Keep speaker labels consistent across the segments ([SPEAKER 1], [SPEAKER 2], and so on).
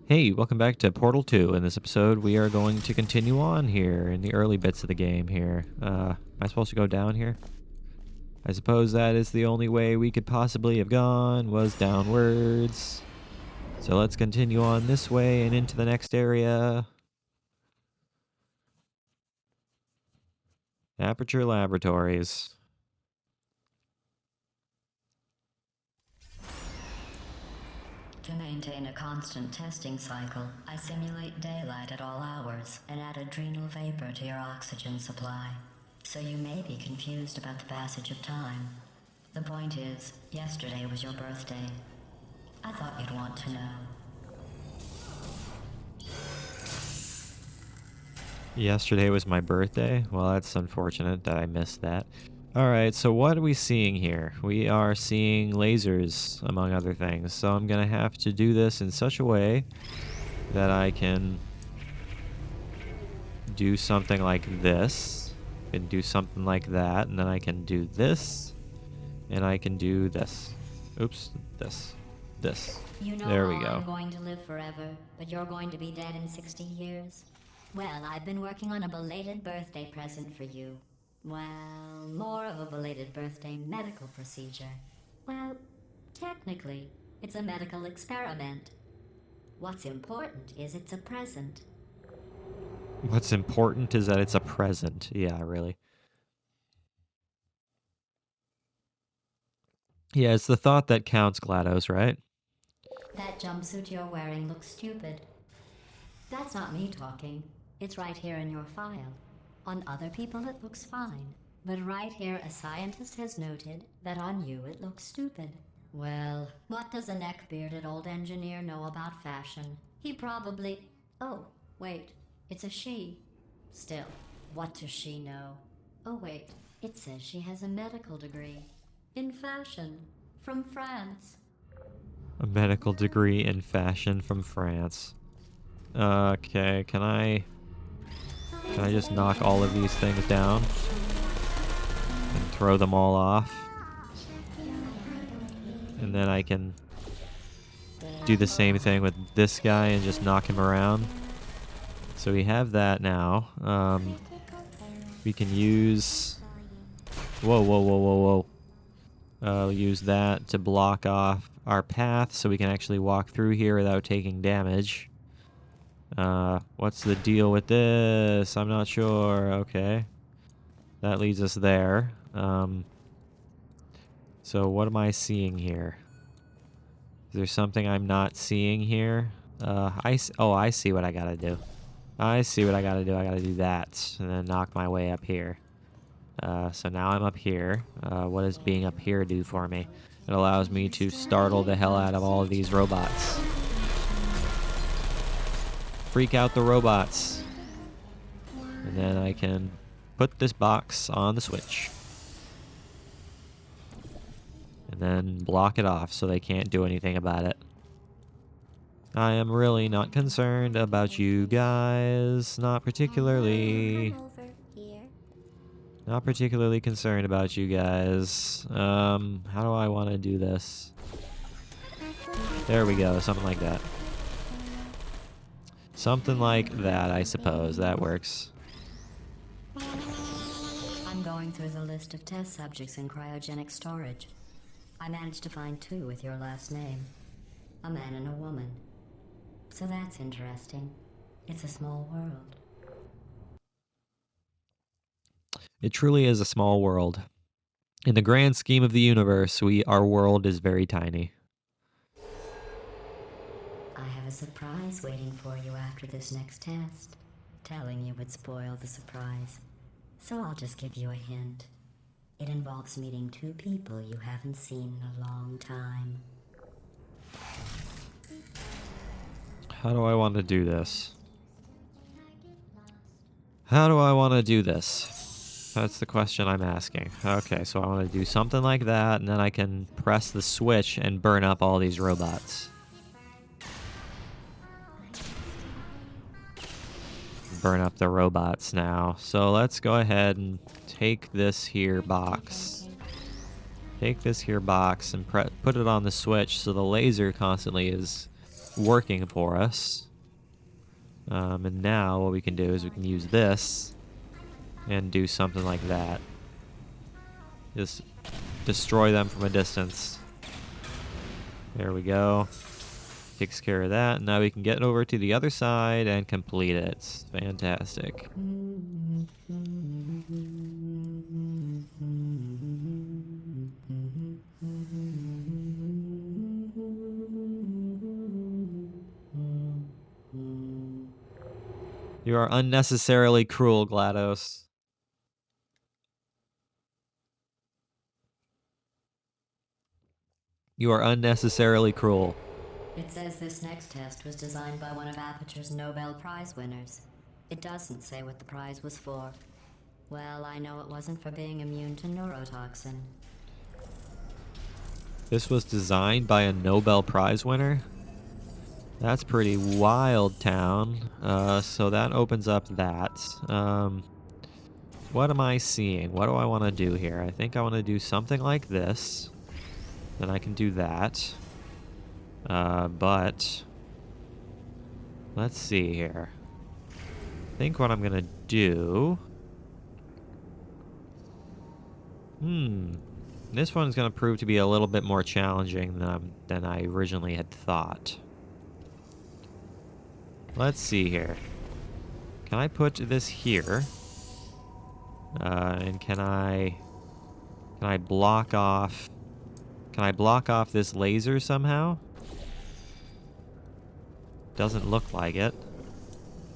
[SPEAKER 1] Hey, welcome back to Portal 2. In this episode, we are going to continue on here in the early bits of the game here. Am I supposed to go down here? I suppose that is the only way we could possibly have gone, was downwards. So let's continue on this way and into the next area. Aperture Laboratories.
[SPEAKER 2] To maintain a constant testing cycle, I simulate daylight at all hours and add adrenal vapor to your oxygen supply. So you may be confused about the passage of time. The point is, yesterday was your birthday. I thought you'd want to know.
[SPEAKER 1] Yesterday was my birthday. Well, that's unfortunate that I missed that. Alright, so what are we seeing here? We are seeing lasers, among other things. So I'm going to have to do this in such a way that I can do something like this. I can do something like that, and then I can do this, and I can do this. Oops, this.
[SPEAKER 2] You know
[SPEAKER 1] There we
[SPEAKER 2] how
[SPEAKER 1] go.
[SPEAKER 2] I'm going to live forever, but you're going to be dead in 60 years? Well, I've been working on a belated birthday present for you. Well, more of a belated birthday medical procedure. Well, technically, it's a medical experiment. What's important is it's a present.
[SPEAKER 1] What's important is that it's a present. Yeah, really. Yeah, it's the thought that counts, GLaDOS, right?
[SPEAKER 2] That jumpsuit you're wearing looks stupid. That's not me talking. It's right here in your file. On other people it looks fine. But right here a scientist has noted that on you it looks stupid. Well, what does a neck-bearded old engineer know about fashion? He probably... Oh, wait. It's a she. Still, what does she know? Oh wait, it says she has a medical degree. In fashion. From France.
[SPEAKER 1] A medical degree in fashion from France. Okay, can I just knock all of these things down? And throw them all off? And then I can do the same thing with this guy and just knock him around. So we have that now. We can use... Whoa. Use that to block off our path so we can actually walk through here without taking damage. What's the deal with this? I'm not sure. Okay. That leads us there. So what am I seeing here? Is there something I'm not seeing here? I see what I gotta do. I gotta do that. And then knock my way up here. So now I'm up here. What does being up here do for me? It allows me to startle the hell out of all of these robots. Freak out the robots. And then I can put this box on the switch. And then block it off so they can't do anything about it. I am really not concerned about you guys. Not particularly. Not particularly concerned about you guys. How do I want to do this? There we go, something like that. Something like that, I suppose. That works.
[SPEAKER 2] I'm going through the list of test subjects in cryogenic storage. I managed to find 2 with your last name. A man and a woman. So that's interesting. It's a small world.
[SPEAKER 1] It truly is a small world. In the grand scheme of the universe, our world is very tiny.
[SPEAKER 2] I have a surprise waiting for you after this next test. Telling you would spoil the surprise. So I'll just give you a hint. It involves meeting 2 people you haven't seen in a long time.
[SPEAKER 1] How do I want to do this? How do I want to do this? That's the question I'm asking. Okay, so I want to do something like that, and then I can press the switch and burn up all these robots. Burn up the robots now. So let's go ahead and take this here box. Take this here box and put it on the switch so the laser constantly is working for us. And now what we can do is we can use this and do something like that. Just destroy them from a distance. There we go. Takes care of that. Now we can get over to the other side and complete it. It's fantastic. You are unnecessarily cruel, GLaDOS. You are unnecessarily cruel.
[SPEAKER 2] It says this next test was designed by one of Aperture's Nobel Prize winners. It doesn't say what the prize was for. Well, I know it wasn't for being immune to neurotoxin.
[SPEAKER 1] This was designed by a Nobel Prize winner? That's pretty wild, town. So that opens up that. What am I seeing? What do I want to do here? I think I want to do something like this. Then I can do that. But let's see here. I think what I'm gonna do. This one's gonna prove to be a little bit more challenging than I originally had thought. Let's see here. Can I put this here? And can I block off? Can I block off this laser somehow? Doesn't look like it.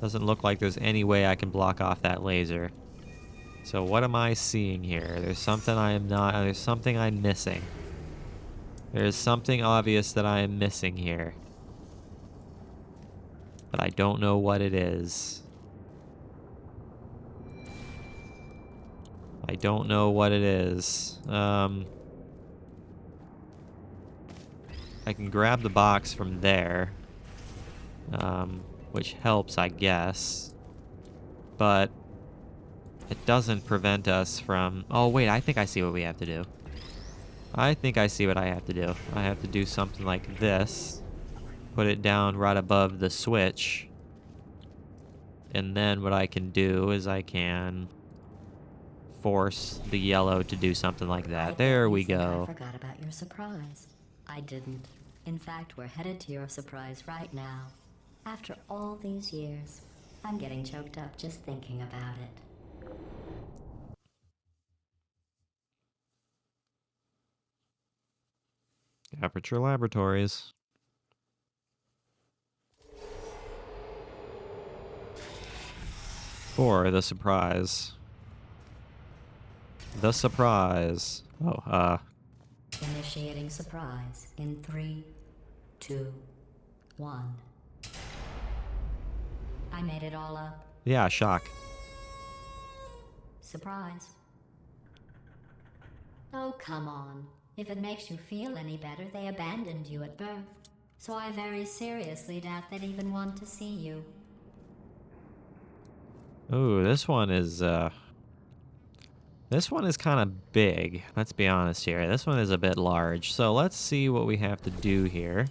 [SPEAKER 1] Doesn't look like there's any way I can block off that laser. So what am I seeing here? There's something I am not. There's something I'm missing. There's something obvious that I am missing here. But I don't know what it is. I don't know what it is. I can grab the box from there. Which helps, I guess. But it doesn't prevent us from... Oh, wait, I think I see what we have to do. I think I see what I have to do. I have to do something like this. Put it down right above the switch. And then what I can do is I can force the yellow to do something like that. There we go.
[SPEAKER 2] I forgot about your surprise. I didn't. In fact, we're headed to your surprise right now. After all these years, I'm getting choked up just thinking about it.
[SPEAKER 1] Aperture Laboratories. For the surprise. The surprise. Oh,
[SPEAKER 2] Initiating surprise in 3, 2, 1. I made it all up.
[SPEAKER 1] yeah, shock.
[SPEAKER 2] Surprise. Oh, come on. If it makes you feel any better, they abandoned you at birth. So I very seriously doubt they'd even want to see you.
[SPEAKER 1] Ooh, this one is kind of big. Let's be honest here. This one is a bit large. So let's see what we have to do here.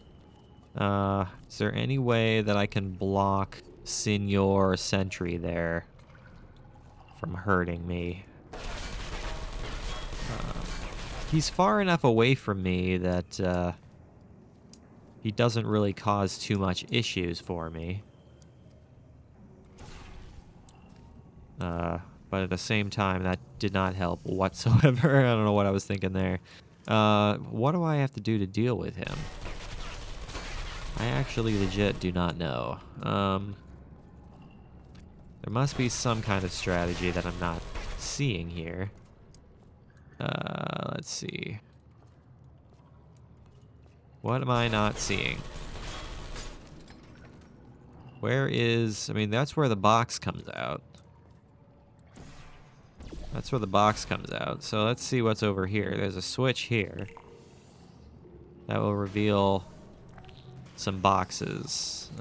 [SPEAKER 1] Is there any way that I can block Senor Sentry there from hurting me? He's far enough away from me that he doesn't really cause too much issues for me. But at the same time, that did not help whatsoever. I don't know what I was thinking there. What do I have to do to deal with him? I actually legit do not know. There must be some kind of strategy that I'm not seeing here. Let's see. What am I not seeing? Where is... I mean, that's where the box comes out. That's where the box comes out. So let's see what's over here. There's a switch here. That will reveal some boxes.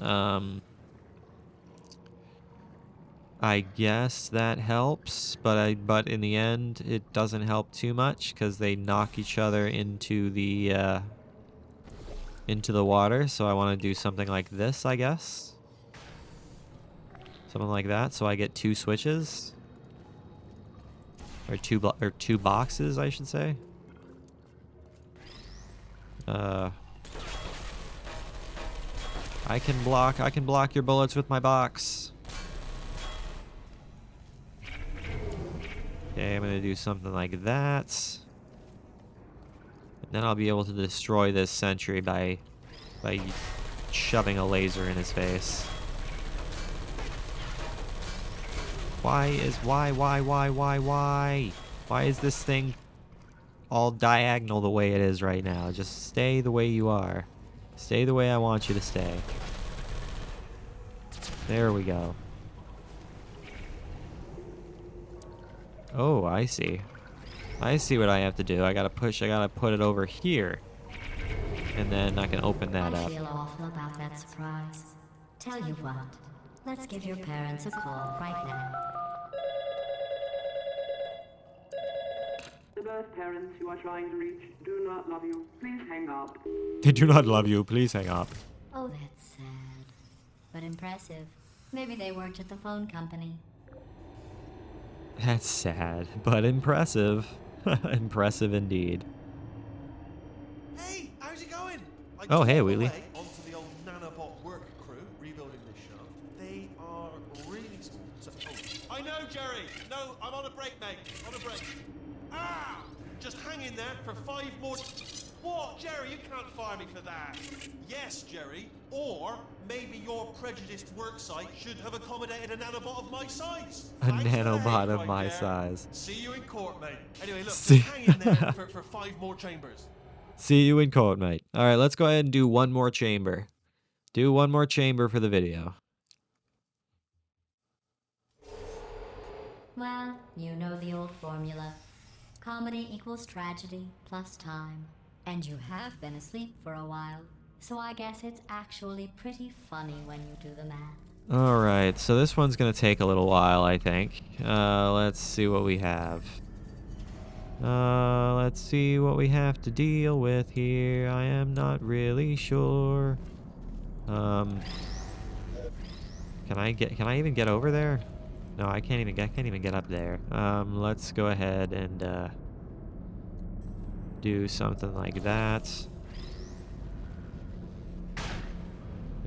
[SPEAKER 1] I guess that helps, but in the end, it doesn't help too much because they knock each other into the into the water, so I want to do something like this, I guess. Something like that, so I get 2 switches. Or 2 boxes, I should say. I can block your bullets with my box. Okay, I'm gonna do something like that. And then I'll be able to destroy this sentry by shoving a laser in his face. Why is this thing all diagonal the way it is right now? Just stay the way you are. Stay the way I want you to stay. There we go. Oh, I see. I see what I have to do. I gotta put it over here. And then I can open that
[SPEAKER 2] I
[SPEAKER 1] up.
[SPEAKER 2] feel awful about that surprise. Tell you what, let's give your parents a call right now.
[SPEAKER 3] The birth parents you are trying to reach do not love you. Please hang up.
[SPEAKER 1] They do not love you. Please hang up.
[SPEAKER 2] Oh, that's sad. But impressive. Maybe they worked at the phone company.
[SPEAKER 1] That's sad, but impressive. Impressive indeed.
[SPEAKER 4] Hey, how's it going? I
[SPEAKER 1] Oh,
[SPEAKER 4] just
[SPEAKER 1] hey,
[SPEAKER 4] got
[SPEAKER 1] Wheatley.
[SPEAKER 4] away onto the old nanobot work crew rebuilding this shaft. They are really small. So, oh, I know, Jerry. No, I'm on a break, mate. On a break. Ah! Just hang in there for 5 more. What, Jerry? You can't fire me for that. Yes, Jerry. Or maybe your prejudiced work site should have accommodated a nanobot of my size.
[SPEAKER 1] A
[SPEAKER 4] Thanks for the
[SPEAKER 1] nanobot
[SPEAKER 4] hate
[SPEAKER 1] of
[SPEAKER 4] right
[SPEAKER 1] my
[SPEAKER 4] there.
[SPEAKER 1] size.
[SPEAKER 4] See you in court, mate. Anyway, look,
[SPEAKER 1] See-
[SPEAKER 4] just hang in there for 5 more chambers.
[SPEAKER 1] See you in court, mate. All right, let's go ahead and do one more chamber. Do one more chamber for the video.
[SPEAKER 2] Well, you know the old formula. Comedy equals tragedy plus time. And you have been asleep for a while, so I guess it's actually pretty funny when you do the math.
[SPEAKER 1] All right, so this one's gonna take a little while, I think. Let's see what we have. Let's see what we have to deal with here. I am not really sure. Can I even get over there? No, I can't even get up there. Let's go ahead and do something like that.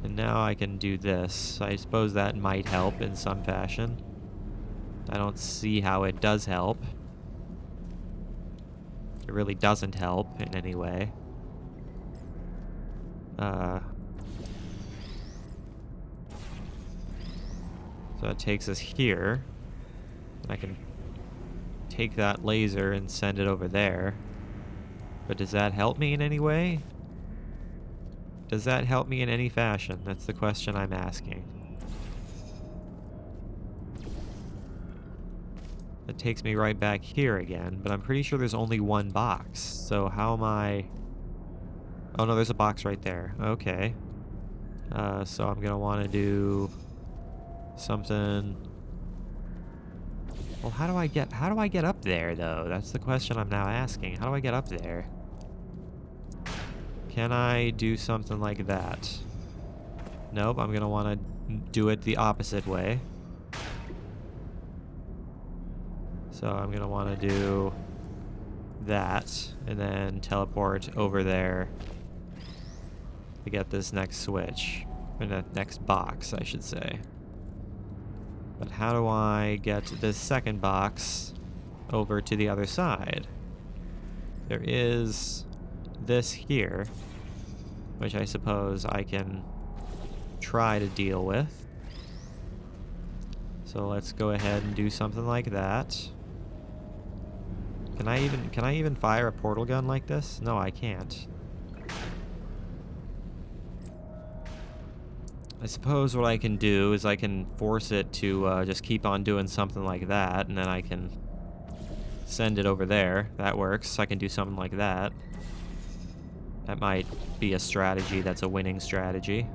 [SPEAKER 1] And now I can do this. I suppose that might help in some fashion. I don't see how it does help. It really doesn't help in any way. So it takes us here. I can take that laser and send it over there. But does that help me in any way? Does that help me in any fashion? That's the question I'm asking. That takes me right back here again, but I'm pretty sure there's only one box. So how am I... Oh no, there's a box right there. Okay. So I'm gonna want to do something... Well, how do I get up there though? That's the question I'm now asking. How do I get up there? Can I do something like that? Nope, I'm gonna want to do it the opposite way. So I'm gonna want to do that and then teleport over there to get this next switch, or the next box, I should say. But how do I get this second box over to the other side? There is this here, which I suppose I can try to deal with. So let's go ahead and do something like that. Can I even fire a portal gun like this? No, I can't. I suppose what I can do is I can force it to just keep on doing something like that, and then I can send it over there. That works. I can do something like that. That might be a strategy that's a winning strategy.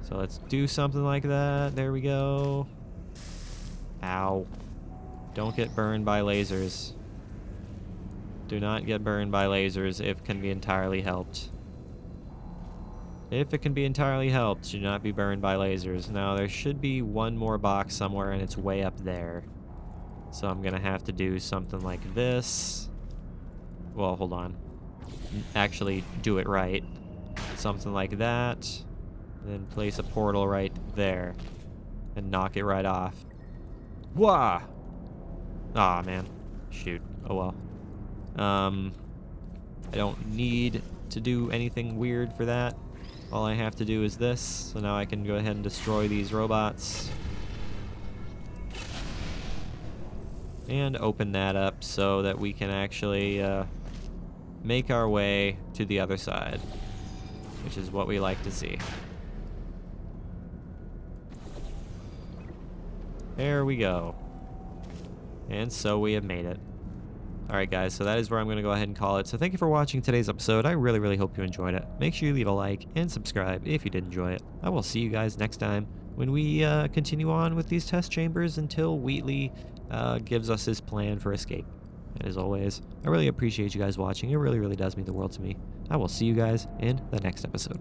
[SPEAKER 1] So let's do something like that. There we go. Ow. Don't get burned by lasers. Do not get burned by lasers if can be entirely helped. If it can be entirely helped, should not be burned by lasers. Now, there should be one more box somewhere, and it's way up there. So I'm going to have to do something like this. Well, hold on. Actually, do it right. Something like that. Then place a portal right there. And knock it right off. Wah! Aw, man. Shoot. Oh well. I don't need to do anything weird for that. All I have to do is this. So now I can go ahead and destroy these robots. And open that up so that we can actually make our way to the other side, which is what we like to see. There we go. And so we have made it. Alright guys, so that is where I'm going to go ahead and call it. So thank you for watching today's episode. I really, really hope you enjoyed it. Make sure you leave a like and subscribe if you did enjoy it. I will see you guys next time when we continue on with these test chambers until Wheatley gives us his plan for escape. And as always, I really appreciate you guys watching. It really, really does mean the world to me. I will see you guys in the next episode.